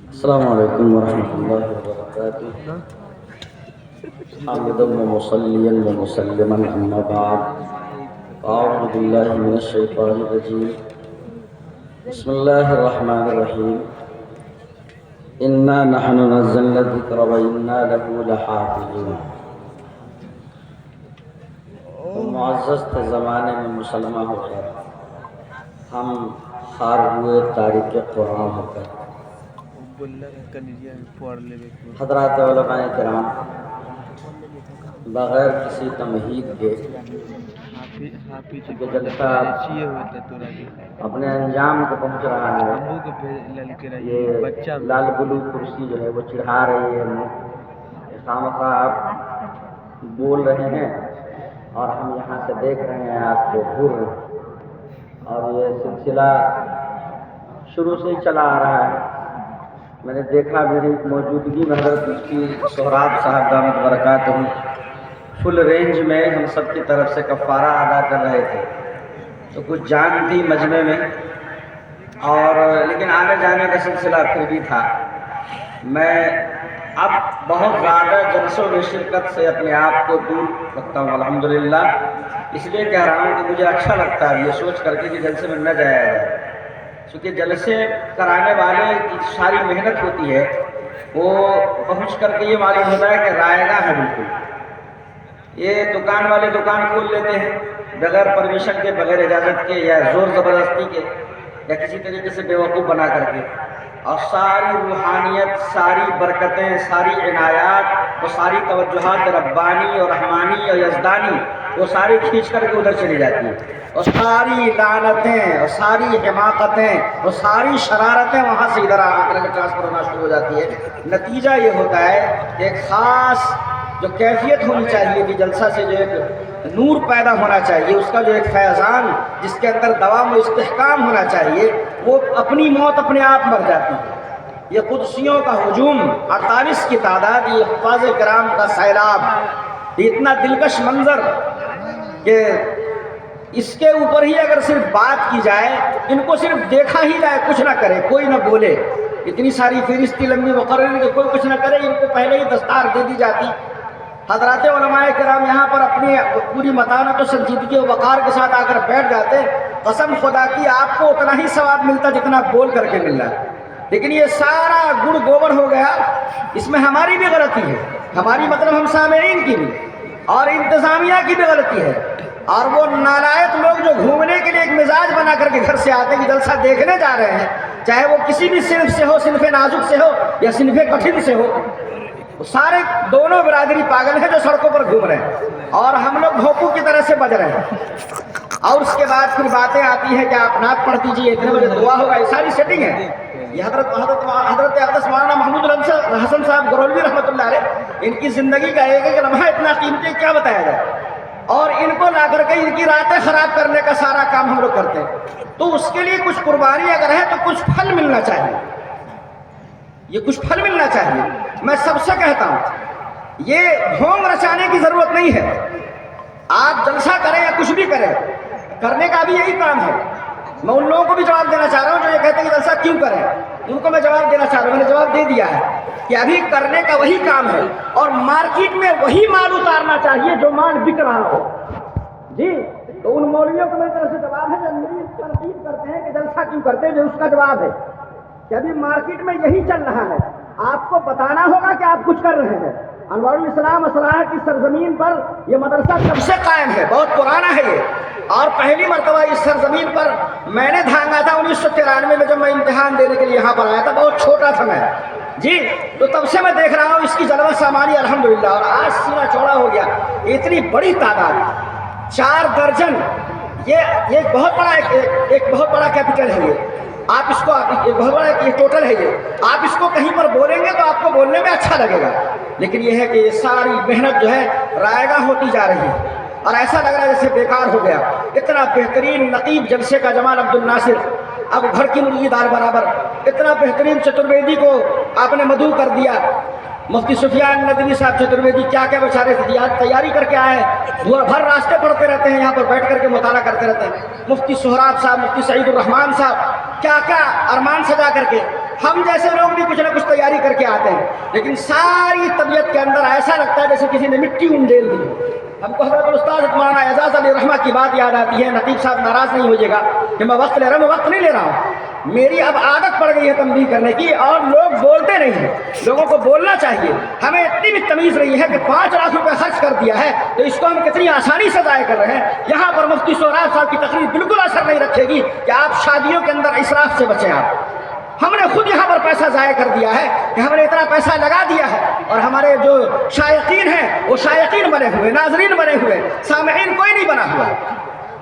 السلام علیکم ورحمۃ اللہ وبرکاتہ حامدا ومصلیا ومسلما اما بعد اعوذ باللہ من الشیطان الرجیم بسم اللہ الرحمن الرحیم انا نحن نزلنا الذکر وانا له لحافظون۔ معزز تھے زمانے میں مسلمان ہو کر، ہم خار ہوئے تاریخ قرآن ہو کر۔ حضرات علماء کرام، بغیر کسی تمہید کے جلسہ اپنے انجام کو پہنچ رہا ہے۔ یہ لال بلو کرسی جو ہے وہ چڑھا رہی ہے، خامخواہ آپ بول رہے ہیں اور ہم یہاں سے دیکھ رہے ہیں آپ کو گھور رہے ہیں، اور یہ سلسلہ شروع سے ہی چلا آ رہا ہے۔ میں نے دیکھا میری موجودگی میں حضرت مفتی سہراب صاحب دامت برکاتہ فل رینج میں ہم سب کی طرف سے کفارہ ادا کر رہے تھے، تو کچھ جان تھی مجمع میں، اور لیکن آنے جانے کا سلسلہ پھر بھی تھا۔ میں اب بہت زیادہ جلسوں میں شرکت سے اپنے آپ کو دور رکھتا ہوں الحمدللہ، اس لیے کہہ رہا ہوں کہ مجھے اچھا لگتا ہے یہ سوچ کر کے کہ جلسے میں نہ جایا جائے، کیونکہ جلسے کرانے والے کی ساری محنت ہوتی ہے، وہ پہنچ کر کے یہ معلوم ہوتا ہے کہ رائے گاہ ہے بالکل۔ یہ دکان والے دکان کھول لیتے ہیں بغیر پرمیشن کے، بغیر اجازت کے، یا زور زبردستی کے، یا کسی طریقے سے بیوقوف بنا کر کے، اور ساری روحانیت، ساری برکتیں، ساری عنایات، وہ ساری توجہات ربانی اور رحمانی اور یزدانی وہ ساری کھینچ کر کے ادھر چلی جاتی ہیں، اور ساری لعنتیں اور ساری حماقتیں اور ساری شرارتیں وہاں سے ادھر آ کر کے ٹرانسفر ہونا شروع ہو جاتی ہے۔ نتیجہ یہ ہوتا ہے کہ ایک خاص جو کیفیت ہونی چاہیے کہ جلسہ سے جو ایک نور پیدا ہونا چاہیے، اس کا جو ایک فیضان جس کے اندر دوام و استحکام ہونا چاہیے، وہ اپنی موت اپنے آپ مر جاتی ہے۔ یہ قدسیوں کا ہجوم، 48 کی تعداد، یہ حفاظ کرام کا سیلاب، یہ اتنا دلکش منظر کہ اس کے اوپر ہی اگر صرف بات کی جائے، ان کو صرف دیکھا ہی جائے، کچھ نہ کرے، کوئی نہ بولے، اتنی ساری فہرستی لمبی مقرری کہ کوئی کچھ نہ کرے، ان کو پہلے ہی دستار دے دی جاتی۔ حضرات علماء کرام یہاں پر اپنی پوری متانت و سنجیدگی و وقار کے ساتھ آ کر بیٹھ جاتے، قسم خدا کی آپ کو اتنا ہی ثواب ملتا جتنا بول کر کے مل رہا ہے، لیکن یہ سارا گڑ گوبر ہو گیا۔ اس میں ہماری بھی غلطی ہے، ہماری مطلب ہم سامعین کی بھی، اور انتظامیہ کی بھی غلطی ہے، اور وہ نالائق لوگ جو گھومنے کے لیے ایک مزاج بنا کر کے گھر سے آتے ہیں کہ جلسہ دیکھنے جا رہے ہیں، چاہے وہ کسی بھی صنف سے ہو، صنف نازک سے ہو یا صنف کٹھن سے ہو، سارے دونوں برادری پاگل ہیں جو سڑکوں پر گھوم رہے ہیں، اور ہم لوگ بھوکوں کی طرح سے بج رہے ہیں۔ اور اس کے بعد پھر باتیں آتی ہیں کہ آپ نعت پڑھ دیجیے، اتنے بجے دعا ہوگا، یہ ساری سیٹنگ ہے۔ یہ حضرت اقدس مولانا محمود حسن صاحب گرولوی رحمۃ اللہ علیہ، ان کی زندگی کا ایک ایک لمحہ اتنا قیمتی، کیا بتایا جائے، اور ان کو لا کر کے ان کی راتیں خراب کرنے کا سارا کام ہم لوگ کرتے ہیں۔ تو اس کے لیے کچھ قربانی اگر ہے تو کچھ پھل ملنا چاہیے، یہ کچھ پھل ملنا چاہیے۔ میں سب سے کہتا ہوں یہ ڈھونگ رچانے کی ضرورت نہیں ہے، آپ جلسہ کریں یا کچھ بھی کریں، کرنے کا بھی یہی کام ہے۔ میں ان لوگوں کو بھی جواب دینا چاہ رہا ہوں جو یہ کہتے ہیں کہ جلسہ کیوں کریں، ان کو میں جواب دینا چاہ رہا ہوں، میں نے جواب دے دیا ہے کہ ابھی کرنے کا وہی کام ہے، اور مارکیٹ میں وہی مال اتارنا چاہیے جو مال بک رہا ہو۔ جی، تو ان مولویوں کو میری طرف سے جواب ہے جو میری تنقید کرتے ہیں کہ جلسہ کیوں کرتے ہیں، جو اس کا جواب ہے کہ ابھی مارکیٹ میں یہی چل رہا ہے، آپ کو بتانا ہوگا کہ آپ کچھ کر رہے ہیں۔ انوار الاسلام اصلاح کی سرزمین پر یہ مدرسہ کب سے قائم ہے، بہت پرانا ہے یہ، اور پہلی مرتبہ اس سرزمین پر میں نے دھانگا تھا 1993 میں، جب میں امتحان دینے کے لیے یہاں پر آیا تھا، بہت چھوٹا تھا میں، جی، تو تب سے میں دیکھ رہا ہوں اس کی جلوہ سامانی الحمدللہ، اور آج سینہ چوڑا ہو گیا۔ اتنی بڑی تعداد، 4 درجن، یہ بہت بڑا ایک بہت بڑا کیپٹل ہے یہ۔ آپ اس کو بہت بڑا یہ ٹوٹل ہے یہ، آپ اس کو کہیں پر بولیں گے تو آپ کو بولنے میں اچھا لگے گا، لیکن یہ ہے کہ یہ ساری محنت جو ہے رائے گاہ ہوتی جا رہی ہے، اور ایسا لگ رہا ہے جیسے بیکار ہو گیا۔ اتنا بہترین نقیب جلسے کا جمال عبد الناصر، اب گھر کی مرغی دار برابر، اتنا بہترین چترویدی کو آپ نے مدعو کر دیا۔ مفتی سفیان ندوی صاحب چترویدی کیا کیا بیچارے تیاری کر کے آئے ہیں، دور بھر راستے پڑھتے رہتے ہیں، یہاں پر بیٹھ کر کے مطالعہ کرتے رہتے ہیں۔ مفتی سہراب صاحب، مفتی سعید الرحمان صاحب، کیا کیا ارمان سجا کر کے. ہم جیسے لوگ بھی کچھ نہ کچھ تیاری کر کے آتے ہیں، لیکن ساری طبیعت کے اندر ایسا لگتا ہے جیسے کسی نے مٹی انڈیل دی. ہم کو حضرت استاد مولانا اعجاز علی رحمہ کی بات یاد آتی ہے. نقیب صاحب ناراض نہیں ہوئیے گا کہ میں وقت لے رہا ہوں، میں وقت نہیں لے رہا ہوں. میری اب عادت پڑ گئی ہے تنبیہ کرنے کی، اور لوگ بولتے نہیں ہیں. لوگوں کو بولنا چاہیے. ہمیں اتنی بھی تمیز نہیں ہے کہ 5 لاکھ روپے خرچ کر دیا ہے تو اس کو ہم کتنی آسانی سے ضائع کر رہے ہیں. یہاں پر مفتی سہراب صاحب کی تقریر بالکل اثر نہیں رکھے گی کہ آپ شادیوں کے اندر اسراف سے بچیں. ہم نے خود یہاں پر پیسہ ضائع کر دیا ہے کہ ہم نے اتنا پیسہ لگا دیا ہے، اور ہمارے جو شائقین ہیں وہ شائقین بنے ہوئے، ناظرین بنے ہوئے، سامعین کوئی نہیں بنا ہوا.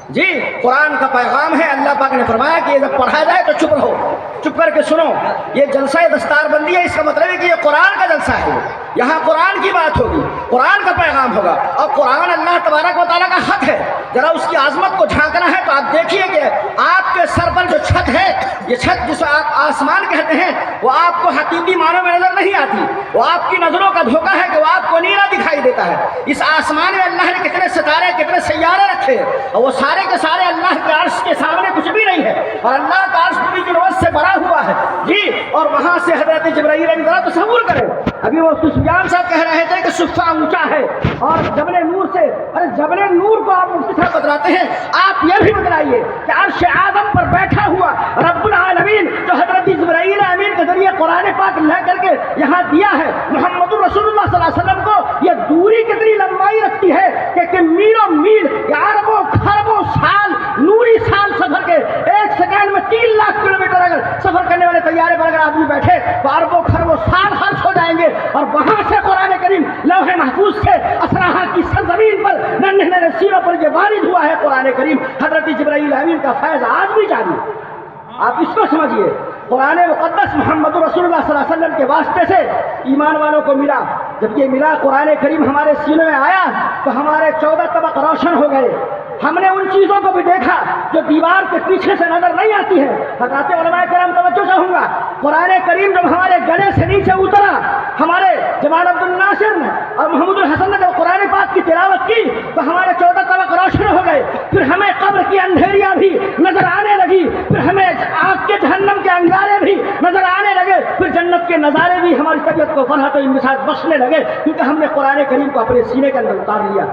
جی قرآن کا پیغام ہے. اللہ پاک نے فرمایا کہ یہ جب پڑھا جائے تو چپ رہو، چپ کر کے سنو. یہ جلسہ دستار بندی ہے، اس کا مطلب ہے کہ یہ قرآن کا جلسہ ہے. یہاں قرآن کی بات ہوگی، قرآن کا پیغام ہوگا، اور قرآن اللہ تبارک و تعالیٰ کا حق ہے. ذرا اس کی عظمت کو جھانکنا ہے تو آپ دیکھیے کہ آپ کے سر پر جو چھت ہے، یہ چھت جسے آپ آسمان کہتے ہیں، وہ آپ کو حقیقی معنوں میں نظر نہیں آتی. وہ آپ کی نظروں کا دھوکہ ہے کہ وہ آپ کو نیلا دکھائی دیتا ہے. اس آسمان میں اللہ نے کتنے ستارے، کتنے سیارے رکھے، اور وہ سارے کے سارے اللہ کے عرش کے سامنے کچھ بھی نہیں ہے، اور اللہ کا عرش پوری یونیورس سے بڑا ہوا ہے. جی اور وہاں سے حضرت جبرائیل علیہ السلام، تصور کریں ابھی وہ سفیان صاحب کہہ رہے تھے کہ صفہ اونچا ہے، اور جبل نور سے، ارے جبل نور کو آپ مفتی صاحب بتلاتے ہیں. آپ یہ بھی بتلائیے کہ عرش اعظم پر بیٹھا ہوا رب العالمین جو حضرت جبرائیل امین کے ذریعے قرآن پاک لے کر کے یہاں دیا ہے محمد رسول اللہ صلی اللہ علیہ وسلم کو، یہ دوری کتنی لمبائی رکھتی ہے کہ میلوں میل، اربوں خربوں سال، نوری سال سفر کے 1 سیکنڈ میں 3 لاکھ کلومیٹر اگر سفر کرنے والے طیارے پر اگر آدمی بیٹھے تو اربوں خربوں سال خرچ ہو جائیں گے. اور وہاں سے قرآن کریم لوح محفوظ سے اسرحہ کی سرزمین پر ننھے سیروں پر یہ وارد ہوا ہے. قرآن کریم حضرت جبرائیل امین کا فیض آج بھی جاری ہے. آپ اس کو سمجھیے. قرآن مقدس محمد رسول اللہ صلی اللہ علیہ وسلم کے واسطے سے ایمان والوں کو ملا. جب یہ ملا قرآن کریم ہمارے سینے میں آیا تو ہمارے 14 طبق روشن ہو گئے. ہم نے ان چیزوں کو بھی دیکھا جو دیوار کے پیچھے سے نظر نہیں آتی ہے. حضرات علماء کرام توجہ چاہوں گا، قرآن کریم جب ہمارے گلے سے نیچے اترا، ہمارے جمال عبد الناصر نے اور محمود الحسن نے جب قرآن پاک کی تلاوت کی تو ہمارے 14 طبق روشن ہو گئے. پھر ہمیں قبر کی اندھیریاں بھی نظر آنے لگی، پھر ہمیں آگ کے جہنم کے انگارے بھی نظر آنے لگے، پھر جنت کے نظارے بھی ہماری طبیعت کو فرحت و انبساط بخشنے لگے، کیونکہ ہم نے قرآن کریم کو اپنے سینے کے اندر اتار لیا.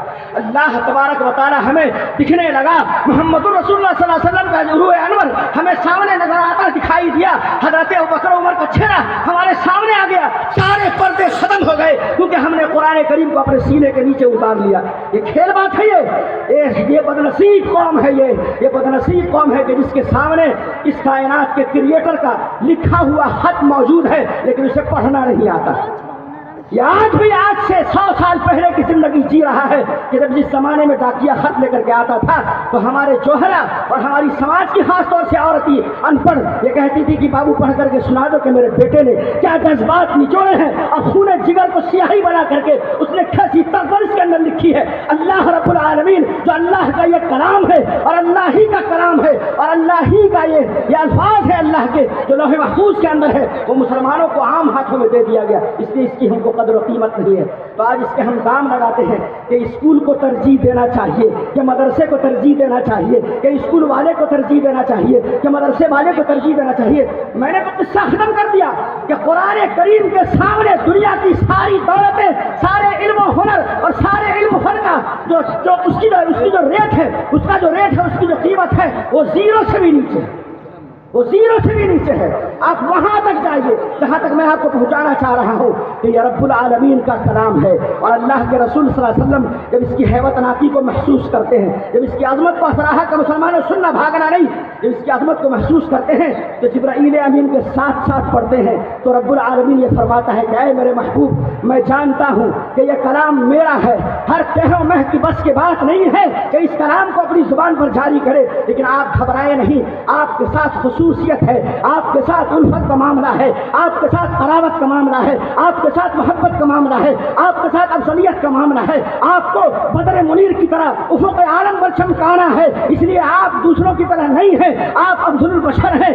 اللہ تبارک و تعالی ہمیں دکھنے لگا. محمد رسول اللہ صلی اللہ علیہ وسلم کا روح انور ہمیں سامنے نظر آتا دکھائی دیا. حضرت ابوبکر عمر کا چہرہ ہمارے سامنے آ گیا. سارے پردے ختم ہو گئے کیونکہ ہم نے قرآن کریم کو اپنے سینے کے نیچے اتار لیا. یہ کھیل بات ہے. یہ بدنصیب قوم ہے. یہ بدنصیب قوم ہے کہ جس کے سامنے اس کائنات کے کریٹر کا لکھا ہوا خط موجود ہے لیکن اسے پڑھنا نہیں آتا. یہ آج بھی آج سے 100 سال پہلے کی زندگی جی رہا ہے کہ جب جس زمانے میں ڈاکیہ خط لے کر کے آتا تھا تو ہمارے جوہرا اور ہماری سماج کی خاص طور سے عورتیں ان پڑھ یہ کہتی تھی کہ بابو پڑھ کر کے سنا دو کہ میرے بیٹے نے کیا جذبات نچوڑے ہیں اور خون جگر کو سیاہی بنا کر کے اس نے کیسی تربرش کے اندر لکھی ہے. اللہ رب العالمین جو اللہ کا یہ کلام ہے اور اللہ ہی کا کلام ہے اور اللہ ہی کا یہ الفاظ ہے اللہ کے جو لوح محفوظ کے اندر ہے، وہ مسلمانوں کو عام ہاتھوں میں دے دیا گیا. اس لیے اس کی ہم کو قدر و قیمت نہیں ہے. تو آج اس کے ہم دام لگاتے ہیں کہ اسکول کو ترجیح دینا چاہیے، کہ مدرسے کو ترجیح دینا چاہیے، کہ اسکول والے کو ترجیح دینا چاہیے، کہ مدرسے والے کو ترجیح دینا چاہیے. میں نے تو قصہ ختم کر دیا کہ قرآن کریم کے سامنے دنیا کی ساری دولتیں، سارے علم و ہنر اور سارے علم و فن کا جو اس کی جو ریٹ ہے، اس کا جو ریٹ ہے، اس کی جو قیمت ہے، وہ 0 سے بھی نیچے ہے. وہ 0 سے بھی نیچے ہے. آپ وہاں تک جائیے جہاں تک میں آپ کو پہنچانا چاہ رہا ہوں کہ یہ رب العالمین کا کلام ہے. اور اللہ کے رسول صلی اللہ علیہ وسلم جب اس کی حیبت ناکی کو محسوس کرتے ہیں، جب اس کی عظمت کو اسرحہ کا مسلمانوں سننا بھاگنا نہیں، جب اس کی عظمت کو محسوس کرتے ہیں تو جبرائیل امین کے ساتھ ساتھ پڑھتے ہیں تو رب العالمین یہ فرماتا ہے کہ اے میرے محبوب، میں جانتا ہوں کہ یہ کلام میرا ہے. ہر کہو مہ کی بس کی بات نہیں ہے کہ اس کلام کو اپنی زبان پر جاری کرے، لیکن آپ گھبرائے نہیں. آپ کے ساتھ خصوصیت ہے، آپ کے ساتھ الفت کا معاملہ ہے، آپ کے ساتھ قرابت کا معاملہ ہے، آپ کے ساتھ محبت کا معاملہ ہے، آپ کے ساتھ افضلیت کا معاملہ ہے. آپ کو بدر منیر کی طرح افق عالم پر چمکانا ہے. اس لیے آپ دوسروں کی طرح نہیں ہیں، آپ افضل البشر ہیں،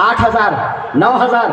8,000, 9,000,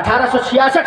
1866